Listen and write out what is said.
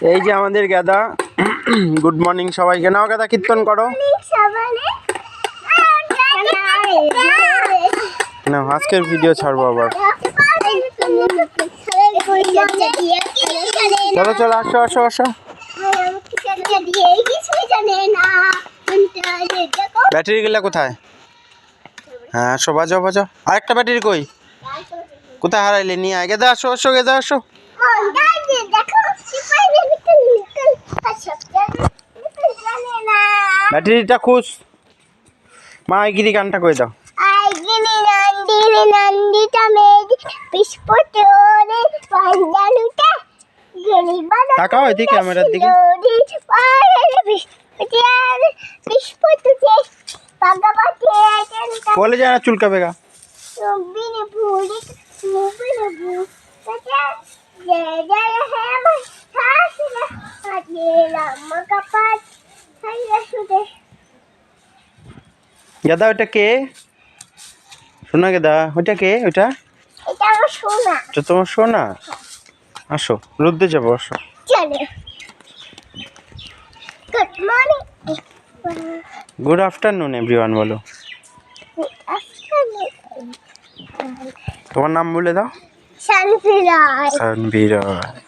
এই যে আমাদের গাদা। গুড মর্নিং সবাইকে। নাও গাদা কীর্তন করো না, আজকের ভিডিও ছাড়বো আবার। চলো চলো, আসো আসো আসো। ব্যাটারি গুলা কোথায়? হ্যাঁ আসো, বাজাও বাজাও। আরেকটা ব্যাটারি কই? কোথায় হারাইলে? নিয়ে আয় গেদা, আসো আসো গেদা আসো। ব্যাটারিটা খুশ। মা এগিরি গানটা কই দাও। তাকাও এদিকে, ক্যামেরার দিকে। বলে যায় না চুলকাবে গা। গেদা ওটা কে? শোনা গেদা, ওইটা কে? ওইটা তোমার সোনা। আসো, রোদ্দে যাবো, আসো। গুড আফটারনুন এভরিওয়ান বলো। তোমার নাম বলে দাও। সানভি রায়।